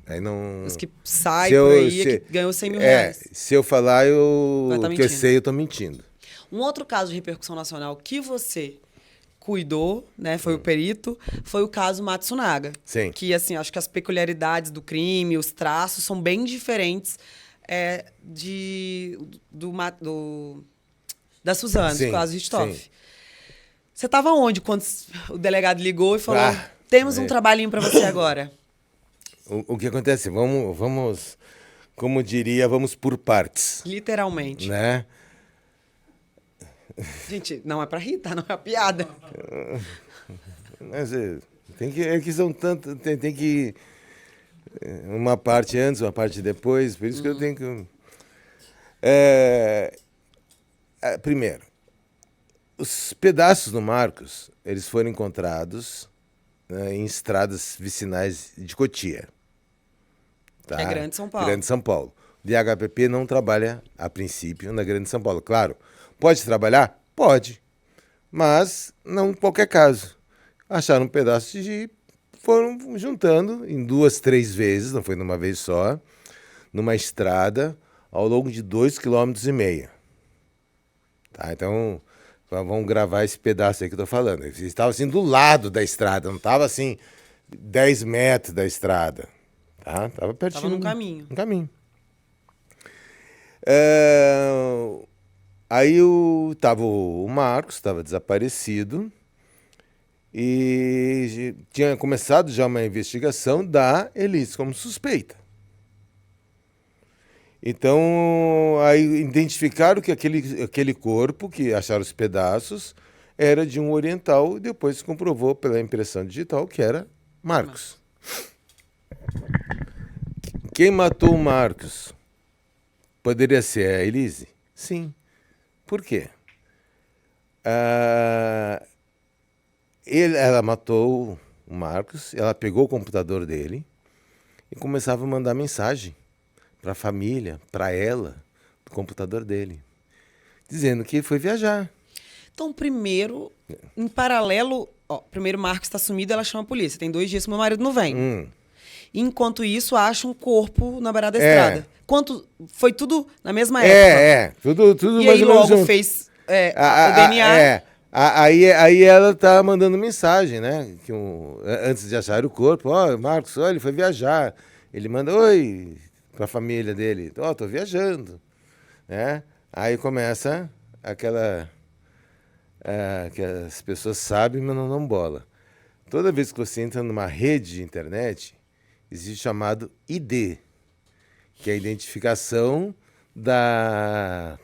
Aí não... Os que saem Se eu- por aí é se- que ganhou 100 mil reais. Se eu falar Vai tá que eu mentindo. sei, eu tô mentindo. Um outro caso de repercussão nacional que você cuidou, né, foi o perito, foi o caso Matsunaga. Sim. Que, assim, acho que as peculiaridades do crime, os traços, são bem diferentes da Suzane, do Sim, caso Richthofen. sim. Você estava onde quando o delegado ligou e falou, Ah, temos um trabalhinho para você agora? O que acontece? Vamos, como diria, vamos por partes, Literalmente. né? Gente, não é para rir, tá? Não é uma piada. Mas é que são tanto, tem que uma parte antes, uma parte depois, por isso que eu tenho que primeiro, os pedaços do Marcos, eles foram encontrados, né, em estradas vicinais de Cotia. Tá? É Grande São Paulo. Grande São Paulo. O DHPP não trabalha, a princípio, na Grande São Paulo. Claro, pode trabalhar? Pode. Mas não em qualquer caso. Acharam um pedaço de... Foram juntando em 2, 3 vezes, não foi numa vez só, numa estrada ao longo de 2,5 km. Tá? Então, vamos gravar esse pedaço aí que eu tô falando. Eles estavam assim do lado da estrada, não estava assim 10 metros da estrada. Tá? Tava pertinho. Tava num caminho. Um caminho. Aí tava o Marcos, estava desaparecido, e tinha começado já uma investigação da Elis como suspeita. Então, aí identificaram que aquele corpo, que acharam os pedaços, era de um oriental, e depois se comprovou pela impressão digital que era Marcos. Quem matou o Marcos poderia ser a Elise? Sim. Por quê? Ela matou o Marcos, ela pegou o computador dele e começava a mandar mensagem para a família, para ela, do computador dele, dizendo que foi viajar. Então, primeiro, em paralelo, primeiro Marcos está sumido, ela chama a polícia. Tem 2 dias que meu marido não vem. Enquanto isso, acha um corpo na beirada da estrada. Foi tudo na mesma época. Tudo E mais aí ou menos logo junto. fez o DNA. Aí ela tá mandando mensagem, né? Antes de achar o corpo, Marcos, ele foi viajar. Ele manda, oi, pra família dele. Tô viajando. Né? Aí começa aquela... que as pessoas sabem, mas não dão bola. Toda vez que você entra numa rede de internet, existe o chamado ID, que é a identificação da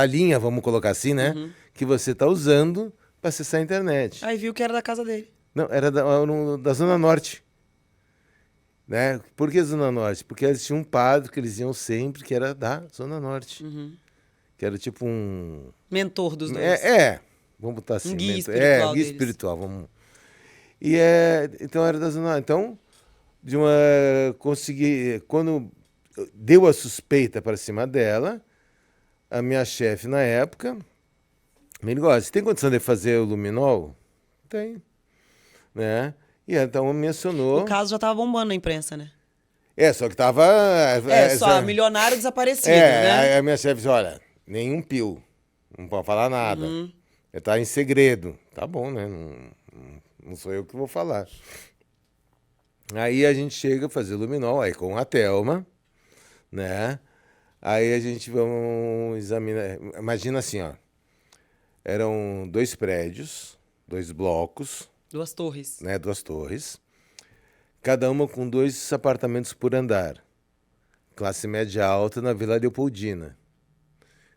linha, vamos colocar assim, né? Que você está usando para acessar a internet. Aí viu que era da casa dele. Não, era da Zona Norte. Né? Por que Zona Norte? Porque eles tinham um padre que eles iam sempre, que era da Zona Norte. Que era tipo um... Mentor dos dois. Vamos botar assim. Um guia espiritual guia deles. espiritual, vamos... Então era da Zona Norte. Então, quando deu a suspeita para cima dela, a minha chefe na época me ligou, você tem condição de fazer o luminol? Tem. Né? E então mencionou... O caso já tava bombando na imprensa, né? Só que tava... só milionário desaparecido, né? A minha chefe disse, olha, nenhum pio, não pode falar nada. Tá em segredo. Tá bom, né? Não sou eu que vou falar. Aí a gente chega a fazer o luminol, aí com a Thelma, né? Aí a gente vamos examinar. Imagina assim, eram 2 prédios, 2 blocos. 2 torres. Né? 2 torres. Cada uma com 2 apartamentos por andar. Classe média alta na Vila Leopoldina.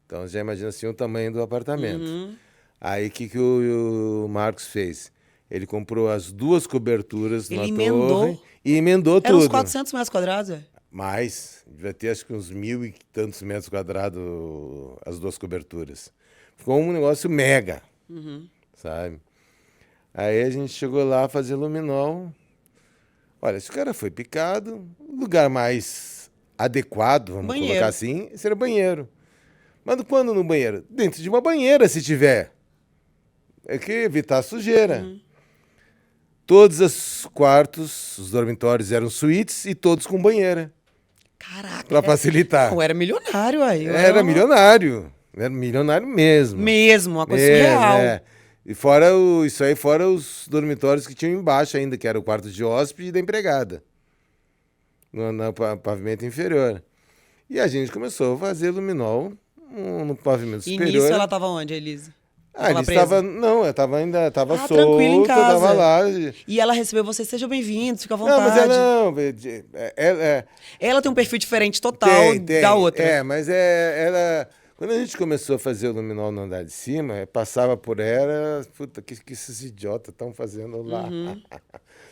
Então já imagina assim o tamanho do apartamento. Aí o que o Marcos fez? Ele comprou as 2 coberturas na torre e emendou tudo. Era uns 400 metros quadrados, velho. Mais, devia ter acho que uns 1.000 e tantos metros quadrados as 2 coberturas. Ficou um negócio mega, sabe? Aí a gente chegou lá a fazer luminol. Olha, se o cara foi picado, o lugar mais adequado, vamos colocar assim, seria o banheiro. Mas quando no banheiro? Dentro de uma banheira, se tiver. É que evitar a sujeira. Todos os quartos, os dormitórios eram suítes e todos com banheira, Caraca. para facilitar. Eu era milionário aí. Era milionário. Era milionário mesmo. Mesmo, uma coisa Mesmo, surreal. é. E isso aí fora os dormitórios que tinham embaixo ainda, que era o quarto de hóspede e da empregada. No pavimento inferior. E a gente começou a fazer luminol no pavimento E superior. nisso ela tava onde, a Elise? Ela estava. Não, ela ainda estava solta, tranquila em casa. tava lá. E ela recebeu você, seja bem-vindo, fica à Não, vontade. mas ela não. Ela tem um perfil diferente total da outra. Mas ela. Quando a gente começou a fazer o luminol no andar de cima, passava por ela, puta, que esses idiotas estão fazendo lá?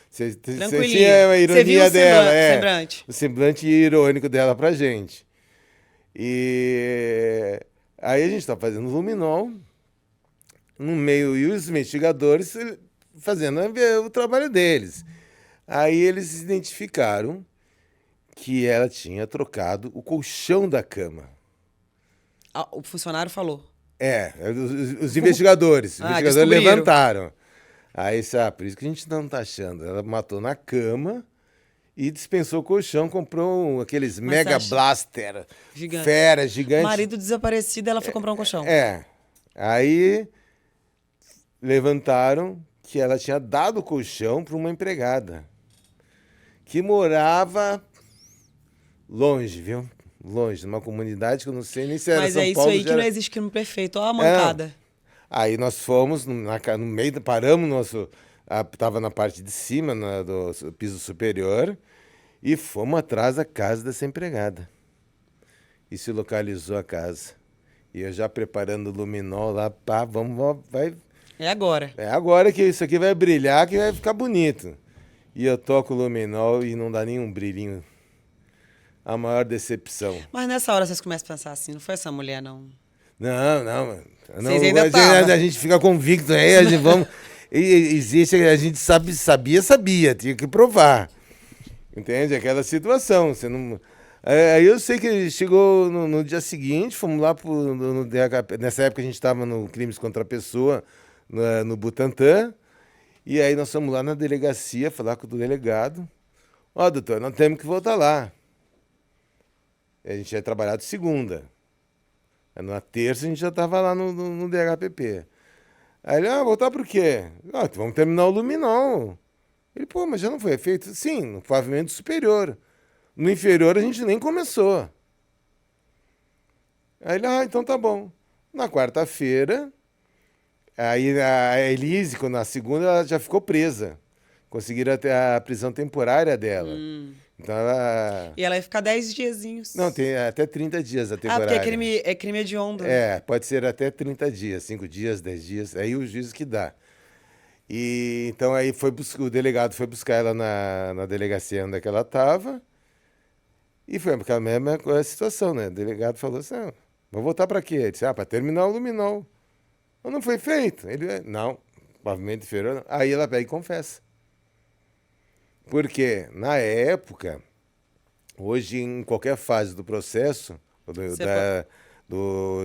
Você tinha a ironia Você viu o dela, semblante. o semblante irônico dela pra gente. E aí a gente está fazendo luminol no meio e os investigadores fazendo o trabalho deles. Aí eles identificaram que ela tinha trocado o colchão da cama. O funcionário falou. Os investigadores. Os investigadores descobriram. levantaram. Aí, por isso que a gente não tá achando. Ela matou na cama e dispensou o colchão, comprou aqueles Mega Blaster, Gigante. fera, gigante. Marido desaparecido, ela foi comprar um colchão. Aí levantaram que ela tinha dado o colchão para uma empregada que morava longe, viu? Longe, numa comunidade que eu não sei nem se era São Paulo. Mas é isso aí que não existe crime perfeito. Ó a mancada. Aí nós fomos no meio, paramos tava na parte de cima, do piso superior, e fomos atrás da casa dessa empregada. E se localizou a casa. E eu já preparando o luminol lá, vai... É agora. É agora que isso aqui vai brilhar, que vai ficar bonito. E eu toco o luminol e não dá nenhum brilhinho. A maior decepção. Mas nessa hora vocês começam a pensar assim, não foi essa mulher, não? Não. Vocês ainda estavam. A gente fica convicto, a gente vamos... Existe, a gente sabia, tinha que provar. Entende? Aquela situação. Você não... Aí eu sei que chegou no dia seguinte, fomos lá no DHP. Nessa época a gente estava no Crimes contra a Pessoa, no Butantã. E aí nós fomos lá na delegacia falar com o delegado. Doutor, nós temos que voltar lá. A gente ia trabalhar de segunda. Na terça a gente já estava lá no DHPP. Aí ele, voltar por quê? Vamos terminar o luminol. Ele, mas já não foi feito? Sim, no pavimento superior. No inferior a gente nem começou. Aí ele, então tá bom. Na quarta-feira, aí a Elise, na segunda, ela já ficou presa. Conseguiram até a prisão temporária dela. Então ela... E ela ia ficar 10 diazinhos. Não, tem até 30 dias a temporária. Porque é crime hediondo. Pode ser até 30 dias, 5 dias, 10 dias. Aí o juiz que dá. E então aí o delegado foi buscar ela na delegacia onde ela estava. E foi aquela mesma situação, né? O delegado falou assim, vou voltar para quê? Ele disse, para terminar o luminol. Mas não foi feito. Ele, não, pavimento inferior. Não. Aí ela pega e confessa. Porque, na época, hoje, em qualquer fase do processo,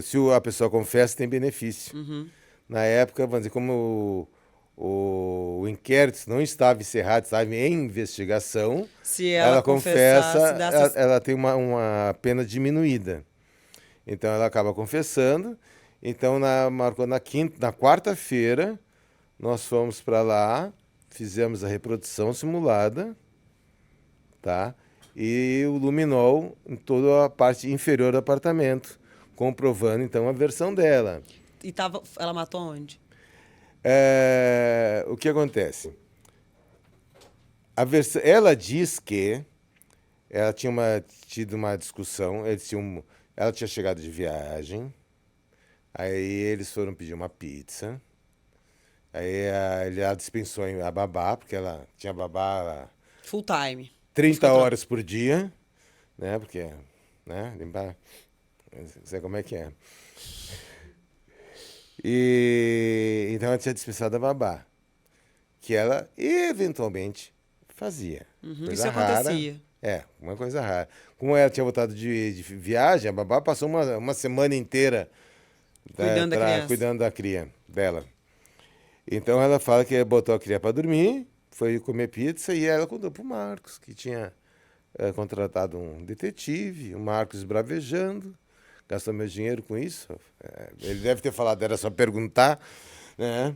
se a pessoa confessa, tem benefício. Na época, vamos dizer, como o inquérito não estava encerrado, estava em investigação, se ela confessa, ela tem uma pena diminuída. Então, ela acaba confessando. Então, marcou na quarta-feira, nós fomos para lá, fizemos a reprodução simulada, tá? E o luminol em toda a parte inferior do apartamento, comprovando, então, a versão dela. E ela matou onde? O que acontece? Ela diz que ela tinha tido uma discussão, ela tinha chegado de viagem, aí eles foram pedir uma pizza. Aí ela dispensou a babá, porque ela tinha babá... Full time. 30 horas por dia, né? Porque, né? Limpar... Não sei como é que é. E então ela tinha dispensado a babá. Que ela, eventualmente, fazia. Isso acontecia. Uma coisa rara. Como ela tinha voltado de viagem, a babá passou uma semana inteira cuidando da cria dela. Então ela fala que botou a cria para dormir, foi comer pizza e ela contou pro Marcos que tinha contratado um detetive, o Marcos bravejando, gastou meu dinheiro com isso. Ele deve ter falado, era só perguntar, né?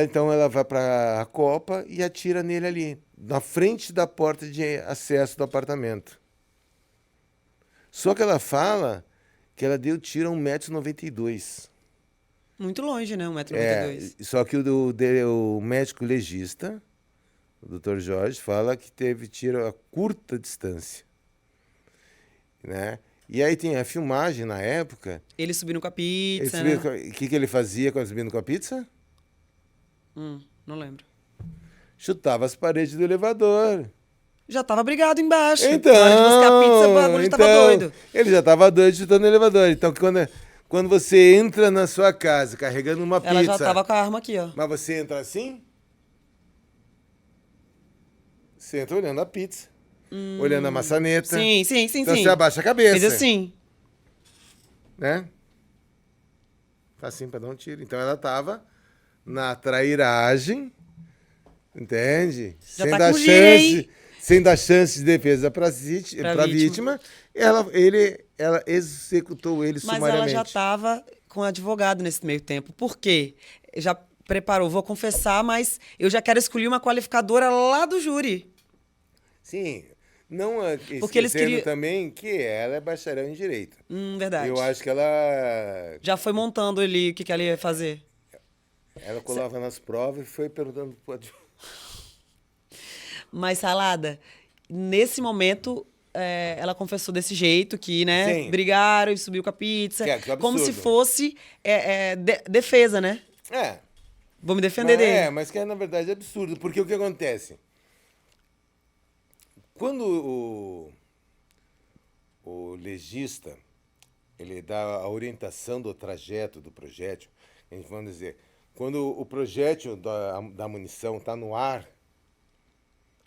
Então ela vai para a copa e atira nele ali, na frente da porta de acesso do apartamento. Só que ela fala que ela deu tiro a 1,92 m. Muito longe, né? 1,92 m. Só que o médico legista, o doutor Jorge, fala que teve tiro a curta distância. Né? E aí tem a filmagem na época. Ele subindo com a pizza, O que ele fazia quando subindo com a pizza? Não lembro. Chutava as paredes do elevador. Já tava brigado embaixo. Então, na hora de buscar a pizza, o bagulho tava doido. Ele já tava doido chutando o elevador. Então, quando você entra na sua casa carregando uma pizza... Ela já tava com a arma aqui, ó. Mas você entra assim? Você entra olhando a pizza. Olhando a maçaneta. Sim. Então você abaixa a cabeça. Fez assim. Né? Tá assim pra dar um tiro. Então ela tava na trairagem, entende? Já tá com giro, hein? Sem dar chance de defesa pra vítima. Ela executou ele Mas sumariamente. ela já tava com advogado nesse meio tempo. Por quê? Já preparou, vou confessar, mas eu já quero escolher uma qualificadora lá do júri. Sim. Não Porque eles queriam também que ela é bacharel em direito. Verdade. Eu acho que ela... Já foi montando ali o que ela ia fazer. Ela colava nas provas e foi perguntando pro advogado. Mas, Salada, nesse momento, ela confessou desse jeito que, né? Sim. Brigaram e subiu com a pizza. Que absurdo. Como se fosse defesa, né? Vou me defender dele. Mas que na verdade é absurdo. Porque o que acontece? Quando o legista ele dá a orientação do trajeto do projétil, a gente vamos dizer, quando o projétil da munição está no ar,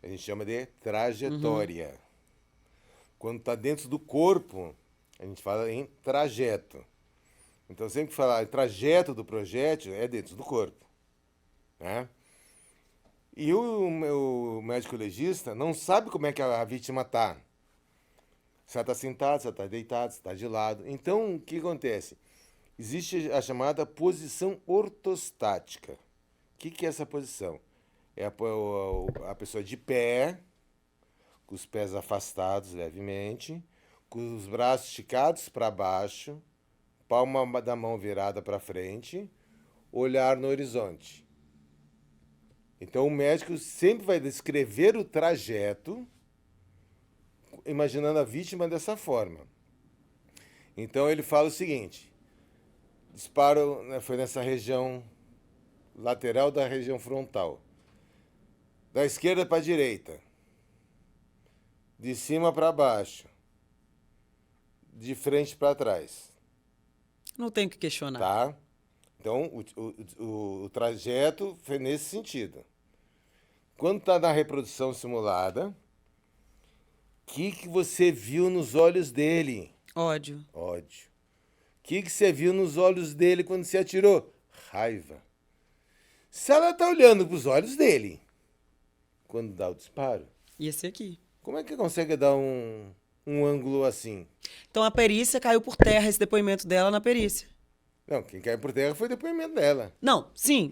a gente chama de trajetória. Quando está dentro do corpo, a gente fala em trajeto. Então, sempre que falar trajeto do projétil, é dentro do corpo. Né? E o médico legista não sabe como é que a vítima está. Se ela está sentada, se ela está deitada, se está de lado. Então, o que acontece? Existe a chamada posição ortostática. O que é essa posição? É a pessoa de pé, com os pés afastados levemente, com os braços esticados para baixo, palma da mão virada para frente, olhar no horizonte. Então, o médico sempre vai descrever o trajeto, imaginando a vítima dessa forma. Então, ele fala o seguinte: disparo, né, foi nessa região lateral da região frontal. Da esquerda para a direita. De cima para baixo. De frente para trás. Não tem o que questionar. Tá? Então, o trajeto foi nesse sentido. Quando está na reprodução simulada, o que você viu nos olhos dele? Ódio. O que você viu nos olhos dele quando você atirou? Raiva. Se ela está olhando para os olhos dele, quando dá o disparo... E esse aqui. Como é que consegue dar um ângulo assim? Então, a perícia caiu por terra, esse depoimento dela na perícia. Não, quem caiu por terra foi o depoimento dela. Não, sim,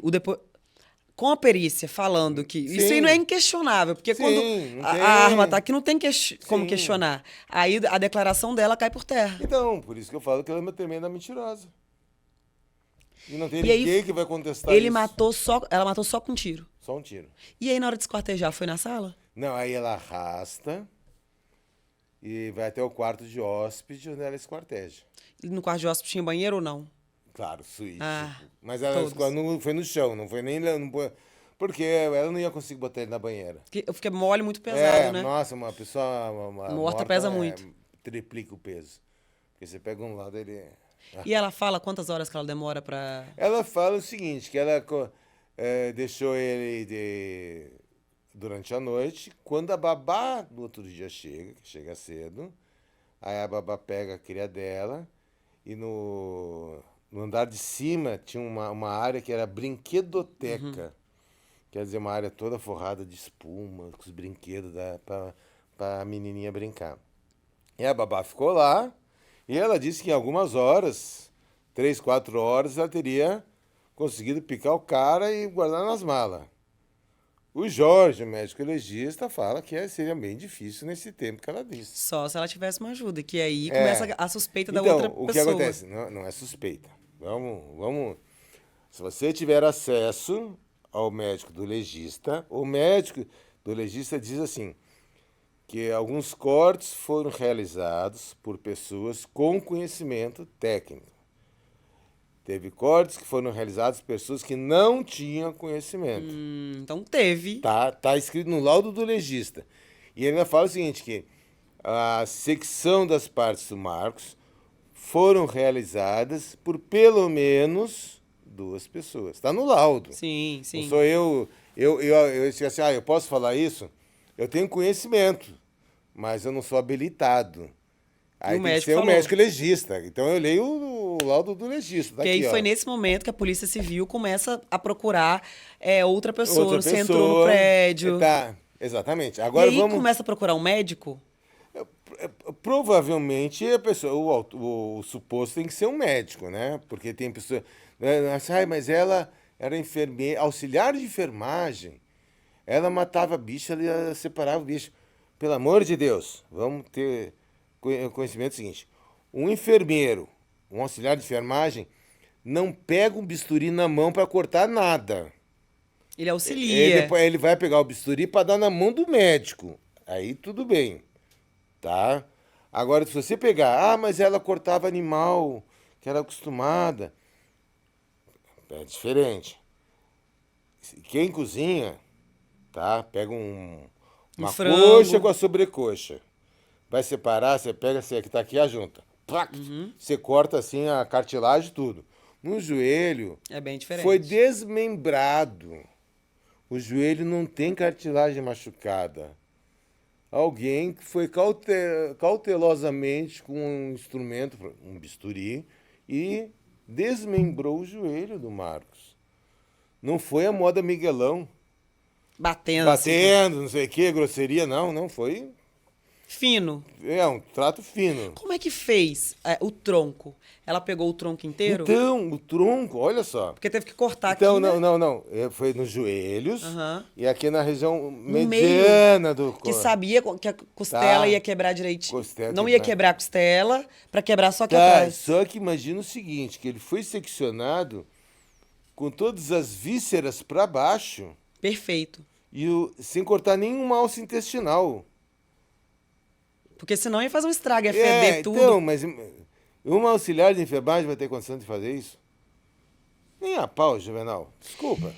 com a perícia falando que... Sim. Isso aí não é inquestionável, porque Sim, quando não tem... a arma tá aqui, não tem como questionar. Aí a declaração dela cai por terra. Então, por isso que eu falo que ela é uma tremenda mentirosa. E não tem E ninguém aí, que vai contestar ela matou só com um tiro. Só um tiro. E aí, na hora de esquartejar, foi na sala? Não, aí ela arrasta e vai até o quarto de hóspede, onde ela esquarteja. E no quarto de hóspede tinha banheiro ou não? Claro, suíte. Ah, mas ela todos. foi no chão, não foi nem... Porque ela não ia conseguir botar ele na banheira. Eu fiquei mole muito pesado, né? Nossa, uma pessoa uma Morta pesa muito. Triplica o peso. Porque você pega um lado, ele... E ela fala quantas horas que ela demora pra... Ela fala o seguinte, que ela deixou ele durante a noite. Quando a babá no outro dia chega cedo, aí a babá pega a cria dela e no andar de cima tinha uma área que era brinquedoteca. Quer dizer, uma área toda forrada de espuma, com os brinquedos para a menininha brincar. E a babá ficou lá e ela disse que em algumas horas, 3, 4 horas, ela teria conseguido picar o cara e guardar nas malas. O Jorge, o médico legista, fala que seria bem difícil nesse tempo que ela disse. Só se ela tivesse uma ajuda, que aí É. começa a suspeita da Então, outra o que pessoa. acontece? Não é suspeita. Vamos. Se você tiver acesso ao médico do legista, o médico do legista diz assim, que alguns cortes foram realizados por pessoas com conhecimento técnico. Teve cortes que foram realizados por pessoas que não tinham conhecimento. Então teve. Tá escrito no laudo do legista. E ele ainda fala o seguinte, que a secção das partes do Marcos foram realizadas por pelo menos 2 pessoas. Está no laudo. Sim, Não sim. sou eu disse assim, eu posso falar isso? Eu tenho conhecimento, mas eu não sou habilitado. Aí o tem que médico ser o falou. médico legista. Então eu leio o laudo do legista. Tá Porque aí aqui, foi ó. nesse momento que a Polícia Civil começa a procurar outra pessoa. Outra Você entrou no pessoa. prédio. Tá, exatamente. E Agora aí vamos... começa a procurar um médico? Provavelmente a pessoa, o suposto tem que ser um médico, né? Porque tem pessoa, né? Ai, mas ela era enfermeira, auxiliar de enfermagem. Ela matava bicho, ela separava o bicho. Pelo amor de Deus, vamos ter conhecimento seguinte. Um enfermeiro, um auxiliar de enfermagem, não pega um bisturi na mão para cortar nada. Ele auxilia. Ele vai pegar o bisturi para dar na mão do médico. Aí tudo bem. Tá? Agora, se você pegar, mas ela cortava animal, que era acostumada. É diferente. Quem cozinha, tá? Pega uma frango. coxa com a sobrecoxa. Vai separar, você pega, você que tá aqui, a junta. Plac, Você corta assim a cartilagem e tudo. No joelho, É bem diferente. foi desmembrado. O joelho não tem cartilagem machucada. Alguém que foi cautelosamente com um instrumento, um bisturi, e desmembrou o joelho do Marcos. Não foi a moda Miguelão. Batendo. Batendo, não sei o que, grosseria, não foi. Fino. É um trato fino. Como é que fez o tronco? Ela pegou o tronco inteiro? Então, o tronco, olha só. Porque teve que cortar Então, aqui, né? não. Foi nos joelhos Aham. e aqui na região No mediana do Que corpo. sabia que a costela Tá. ia quebrar direitinho. Costela Não ia quebrar. quebrar a costela, pra quebrar só aqui Tá, atrás. só que imagina o seguinte, que ele foi seccionado com todas as vísceras para baixo Perfeito. e sem cortar nenhuma alça intestinal. Porque senão ia fazer um estrago, ia feder tudo. Então, mas uma auxiliar de enfermagem vai ter condição de fazer isso? Nem a pau, Juvenal. Desculpa.